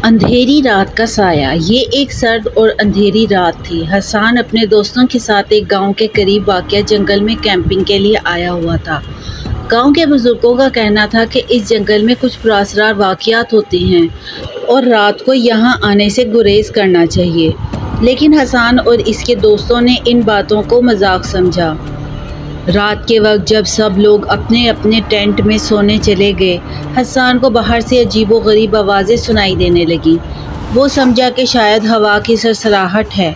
اندھیری رات کا سایہ۔ یہ ایک سرد اور اندھیری رات تھی۔ حسان اپنے دوستوں کے ساتھ ایک گاؤں کے قریب واقع جنگل میں کیمپنگ کے لیے آیا ہوا تھا۔ گاؤں کے بزرگوں کا کہنا تھا کہ اس جنگل میں کچھ پراسرار واقعات ہوتے ہیں اور رات کو یہاں آنے سے گریز کرنا چاہیے، لیکن حسان اور اس کے دوستوں نے ان باتوں کو مذاق سمجھا۔ رات کے وقت جب سب لوگ اپنے اپنے ٹینٹ میں سونے چلے گئے، حسان کو باہر سے عجیب و غریب آوازیں سنائی دینے لگیں۔ وہ سمجھا کہ شاید ہوا کی سرسراہٹ ہے،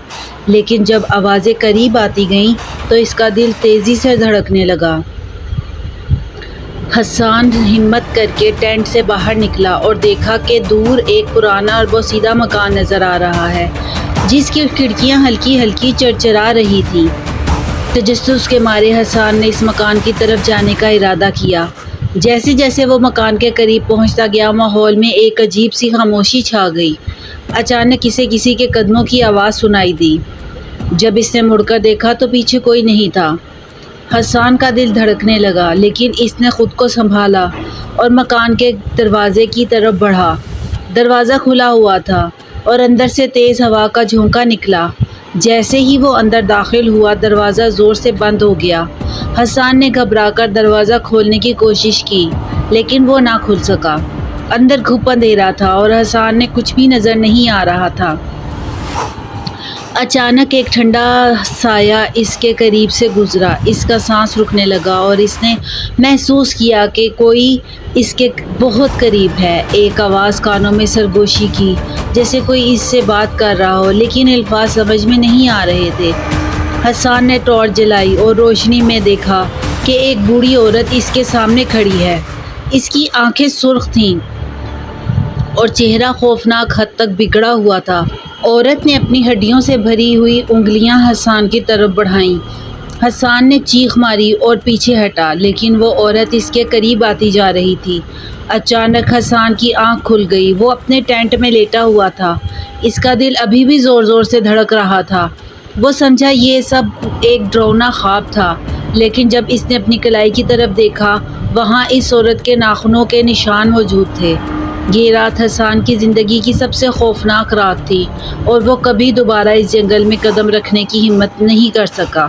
لیکن جب آوازیں قریب آتی گئیں تو اس کا دل تیزی سے دھڑکنے لگا۔ حسان ہمت کر کے ٹینٹ سے باہر نکلا اور دیکھا کہ دور ایک پرانا اور بوسیدہ مکان نظر آ رہا ہے، جس کی کھڑکیاں ہلکی ہلکی چرچرا رہی تھیں۔ تجسس کے مارے حسان نے اس مکان کی طرف جانے کا ارادہ کیا۔ جیسے جیسے وہ مکان کے قریب پہنچتا گیا، ماحول میں ایک عجیب سی خاموشی چھا گئی۔ اچانک اسے کسی کے قدموں کی آواز سنائی دی۔ جب اس نے مڑ کر دیکھا تو پیچھے کوئی نہیں تھا۔ حسان کا دل دھڑکنے لگا، لیکن اس نے خود کو سنبھالا اور مکان کے دروازے کی طرف بڑھا۔ دروازہ کھلا ہوا تھا اور اندر سے تیز ہوا کا جھونکا نکلا۔ جیسے ہی وہ اندر داخل ہوا، دروازہ زور سے بند ہو گیا۔ حسان نے گھبرا کر دروازہ کھولنے کی کوشش کی، لیکن وہ نہ کھل سکا۔ اندر گھپ اندھیرا تھا اور حسان نے کچھ بھی نظر نہیں آ رہا تھا۔ اچانک ایک ٹھنڈا سایہ اس کے قریب سے گزرا۔ اس کا سانس رکنے لگا اور اس نے محسوس کیا کہ کوئی اس کے بہت قریب ہے۔ ایک آواز کانوں میں سرگوشی کی، جیسے کوئی اس سے بات کر رہا ہو، لیکن الفاظ سمجھ میں نہیں آ رہے تھے۔ حسان نے ٹارچ جلائی اور روشنی میں دیکھا کہ ایک بوڑھی عورت اس کے سامنے کھڑی ہے۔ اس کی آنکھیں سرخ تھیں اور چہرہ خوفناک حد تک بگڑا ہوا تھا۔ عورت نے اپنی ہڈیوں سے بھری ہوئی انگلیاں حسان کی طرف بڑھائیں۔ حسان نے چیخ ماری اور پیچھے ہٹا، لیکن وہ عورت اس کے قریب آتی جا رہی تھی۔ اچانک حسان کی آنکھ کھل گئی۔ وہ اپنے ٹینٹ میں لیٹا ہوا تھا۔ اس کا دل ابھی بھی زور زور سے دھڑک رہا تھا۔ وہ سمجھا یہ سب ایک ڈراؤنا خواب تھا، لیکن جب اس نے اپنی کلائی کی طرف دیکھا، وہاں اس عورت کے ناخنوں کے نشان موجود تھے۔ یہ رات حسان کی زندگی کی سب سے خوفناک رات تھی اور وہ کبھی دوبارہ اس جنگل میں قدم رکھنے کی ہمت نہیں کر سکا۔